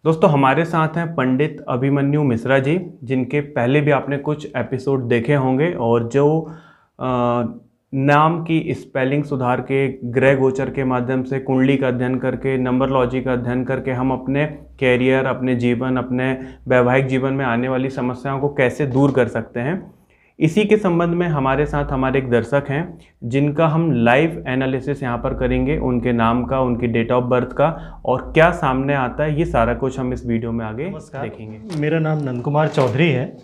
दोस्तों हमारे साथ हैं पंडित अभिमन्यु मिश्रा जी, जिनके पहले भी आपने कुछ एपिसोड देखे होंगे और जो नाम की स्पेलिंग सुधार के, ग्रह गोचर के माध्यम से, कुंडली का अध्ययन करके, नंबरलॉजी का अध्ययन करके हम अपने कैरियर, अपने जीवन, अपने वैवाहिक जीवन में आने वाली समस्याओं को कैसे दूर कर सकते हैं, इसी के संबंध में हमारे साथ हमारे एक दर्शक हैं जिनका हम लाइव एनालिसिस यहाँ पर करेंगे। उनके नाम का, उनकी डेट ऑफ बर्थ का और क्या सामने आता है, ये सारा कुछ हम इस वीडियो में आगे देखेंगे। मेरा नाम नंद कुमार चौधरी है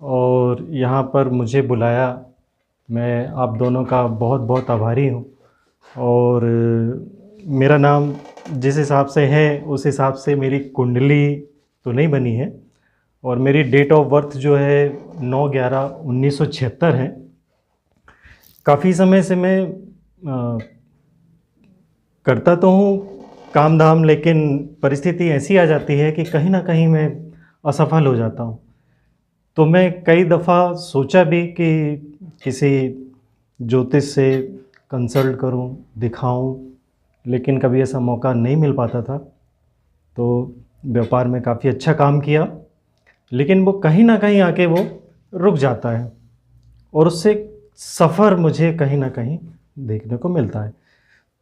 और यहाँ पर मुझे बुलाया, मैं आप दोनों का बहुत बहुत आभारी हूँ। और मेरा नाम जिस हिसाब से है उस हिसाब से मेरी कुंडली तो नहीं बनी है और मेरी डेट ऑफ बर्थ जो है 9/11/1976 है। काफ़ी समय से मैं करता तो हूँ काम धाम, लेकिन परिस्थिति ऐसी आ जाती है कि कहीं ना कहीं मैं असफल हो जाता हूँ। तो मैं कई दफ़ा सोचा भी कि किसी ज्योतिष से कंसल्ट करूं, दिखाऊं, लेकिन कभी ऐसा मौका नहीं मिल पाता था। तो व्यापार में काफ़ी अच्छा काम किया, लेकिन वो कहीं ना कहीं आके वो रुक जाता है और उससे सफ़र मुझे कहीं ना कहीं देखने को मिलता है।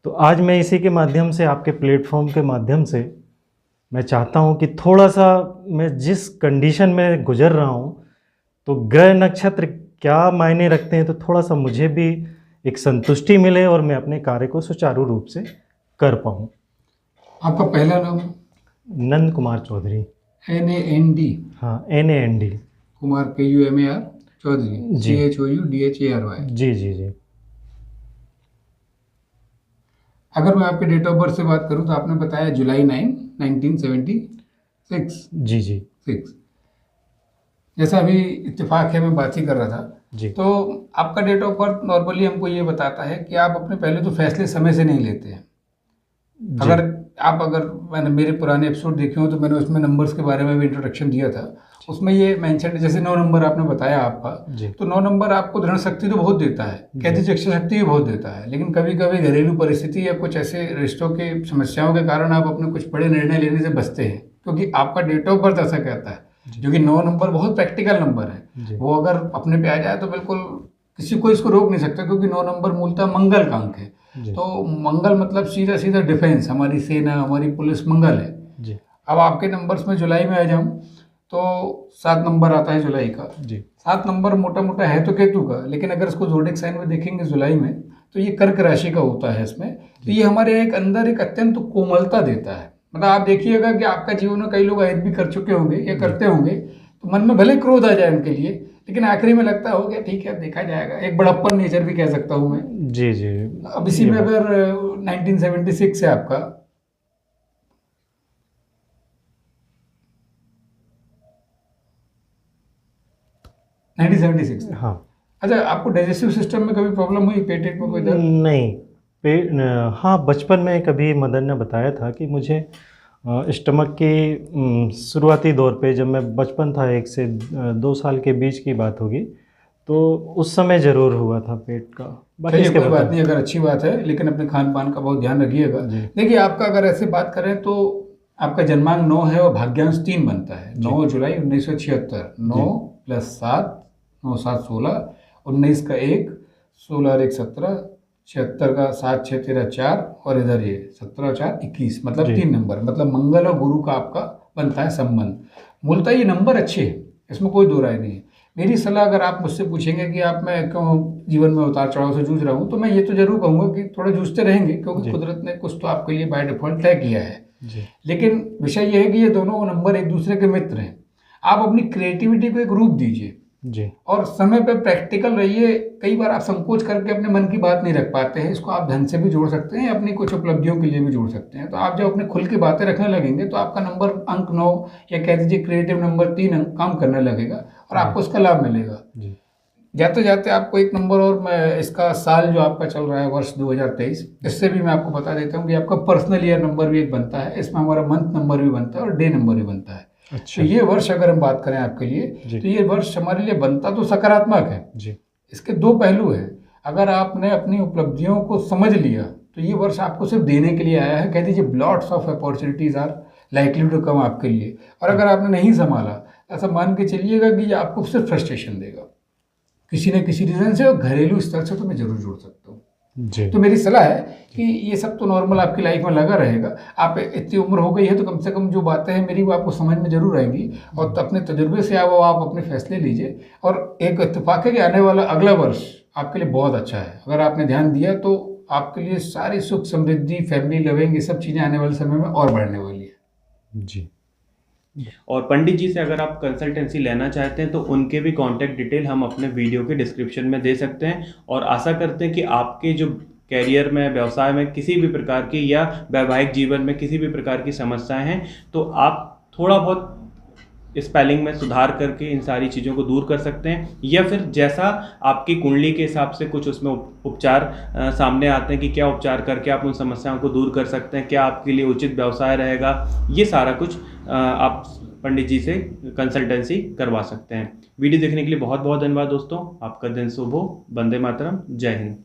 तो आज मैं इसी के माध्यम से, आपके प्लेटफॉर्म के माध्यम से, मैं चाहता हूं कि थोड़ा सा मैं जिस कंडीशन में गुजर रहा हूं, तो ग्रह नक्षत्र क्या मायने रखते हैं, तो थोड़ा सा मुझे भी एक संतुष्टि मिले और मैं अपने कार्य को सुचारू रूप से कर पाऊँ। आपका पहला नाम? नंद कुमार चौधरी। NAND? हाँ, NAND। कुमार KUMAR, चौधरी जी। CHOUDHARY। जी जी जी। अगर मैं आपके डेट ऑफ बर्थ से बात करूं तो आपने बताया जुलाई 9, 1976। जी जी। 6 जैसा अभी इत्तेफाक है, मैं बात ही कर रहा था जी। तो आपका डेट ऑफ बर्थ नॉर्मली हमको ये बताता है कि आप अपने पहले तो फैसले समय से नहीं लेते हैं। अगर मैंने मेरे पुराने एपिसोड देखे हो तो मैंने उसमें नंबर्स के बारे में भी इंट्रोडक्शन दिया था। उसमें ये मेंशन, जैसे 9 नंबर आपने बताया आपका, तो 9 नंबर आपको दृढ़ शक्ति तो बहुत देता है, कहती इच्छा शक्ति भी बहुत देता है, लेकिन कभी कभी घरेलू परिस्थिति या कुछ ऐसे रिश्तों के समस्याओं के कारण आप अपने कुछ बड़े निर्णय लेने से बचते हैं, क्योंकि आपका डेट ऑफ बर्थ ऐसा कहता है। जो कि 9 नंबर बहुत प्रैक्टिकल नंबर है, वो अगर अपने पे आ जाए तो बिल्कुल किसी को इसको रोक नहीं सकता, क्योंकि 9 नंबर मूलतः मंगल का अंक है। तो मंगल मतलब सीधा सीधा डिफेंस, हमारी सेना, हमारी पुलिस मंगल है। अब आपके नंबर्स में जुलाई में आ जाऊं तो 7 नंबर आता है जुलाई का। 7 नंबर मोटा मोटा है तो केतु का, लेकिन अगर इसको जोडिक साइन में देखेंगे जुलाई में तो ये कर्क राशि का होता है इसमें। तो ये हमारे एक अंदर एक अत्यंत कोमलता देता है। मतलब आप देखिएगा कि आपका जीवन में कई लोग अहित भी कर चुके होंगे या करते होंगे, तो मन में भले क्रोध आ जाए उनके लिए, लेकिन आखिरी में लगता होगा ठीक है, देखा जाएगा। एक बड़प्पन नेचर भी कह सकता हूँ मैं। जी जी। अब इसी में अगर 1976 है आपका, हाँ। अच्छा, आपको डाइजेस्टिव सिस्टम में कभी प्रॉब्लम हुई, पेट में कोई दर्द? नहीं, हाँ, बचपन में कभी मदर ने बताया था कि मुझे स्टमक की शुरुआती दौर पे, जब मैं बचपन था, 1 से 2 साल के बीच की बात होगी, तो उस समय ज़रूर हुआ था पेट का। चलिए कोई बात नहीं, अगर अच्छी बात है, लेकिन अपने खान पान का बहुत ध्यान रखिएगा। देखिए आपका अगर ऐसे बात करें तो आपका जन्मांक 9 है और भाग्यांश 3 बनता है। 9 जुलाई 1976, 9 + 7, 9 7 16, 19 का 1, 16 और 1 17, 76 का 7 6 13 4 और इधर ये 17 और 4 21, मतलब 3 नंबर, मतलब मंगल और गुरु का आपका बनता है संबंध। मूलतः ये नंबर अच्छे हैं, इसमें कोई दो राय नहीं है। मेरी सलाह, अगर आप मुझसे पूछेंगे कि आप, मैं क्यों जीवन में उतार चढ़ाव से जूझ रहा हूँ, तो मैं ये तो जरूर कहूँगा कि थोड़ा जूझते रहेंगे, क्योंकि कुदरत ने कुछ तो आपके लिए बाय डिफॉल्ट तय किया है। लेकिन विषय ये है कि ये दोनों नंबर एक दूसरे के मित्र हैं। आप अपनी क्रिएटिविटी को एक रूप दीजिए और समय पे प्रैक्टिकल रहिए। कई बार आप संकोच करके अपने मन की बात नहीं रख पाते हैं, इसको आप धन से भी जोड़ सकते हैं, अपनी कुछ उपलब्धियों के लिए भी जोड़ सकते हैं। तो आप जब अपने खुल की बातें रखने लगेंगे तो आपका नंबर अंक 9 या कह दीजिए क्रिएटिव नंबर 3 अंक काम करने लगेगा और आपको उसका लाभ मिलेगा। जाते जाते आपको एक नंबर और, मैं इसका साल जो आपका चल रहा है वर्ष 2023, इससे भी मैं आपको बता देता हूँ कि आपका पर्सनल ईयर नंबर भी एक बनता है, इसमें हमारा मंथ नंबर भी बनता है और डे नंबर भी बनता है। अच्छा। तो ये वर्ष अगर हम बात करें आपके लिए, तो ये वर्ष हमारे लिए बनता तो सकारात्मक है। इसके 2 पहलू हैं। अगर आपने अपनी उपलब्धियों को समझ लिया तो ये वर्ष आपको सिर्फ देने के लिए आया है। कह दीजिए lots of opportunities are likelihood कम आपके लिए। और अगर आपने नहीं संभाला, ऐसा मान के चलिएगा कि ये आपको सिर्फ फ्रस्ट्रेशन देगा किसी न किसी रीज़न से, और घरेलू स्तर से तो मैं ज़रूर जुड़ सकता हूँ। जी। तो मेरी सलाह है कि ये सब तो नॉर्मल आपकी लाइफ में लगा रहेगा। आप इतनी उम्र हो गई है तो कम से कम जो बातें हैं मेरी वो आपको समझ में ज़रूर आएंगी, और तो अपने तजुर्बे से आप अपने फैसले लीजिए। और एक इत्तेफाक है कि आने वाला अगला वर्ष आपके लिए बहुत अच्छा है। अगर आपने ध्यान दिया तो आपके लिए सारी सुख समृद्धि, फैमिली लविंग, ये सब चीज़ें आने वाले समय में और बढ़ने वाली है। जी। और पंडित जी से अगर आप कंसल्टेंसी लेना चाहते हैं तो उनके भी कांटेक्ट डिटेल हम अपने वीडियो के डिस्क्रिप्शन में दे सकते हैं। और आशा करते हैं कि आपके जो कैरियर में, व्यवसाय में किसी भी प्रकार की या वैवाहिक जीवन में किसी भी प्रकार की समस्याएं हैं तो आप थोड़ा बहुत स्पेलिंग में सुधार करके इन सारी चीज़ों को दूर कर सकते हैं, या फिर जैसा आपकी कुंडली के हिसाब से कुछ उसमें उपचार सामने आते हैं कि क्या उपचार करके आप उन समस्याओं को दूर कर सकते हैं, क्या आपके लिए उचित व्यवसाय रहेगा, ये सारा कुछ आप पंडित जी से कंसल्टेंसी करवा सकते हैं। वीडियो देखने के लिए बहुत बहुत धन्यवाद दोस्तों। आपका दिन शुभ हो। वंदे मातरम। जय हिंद।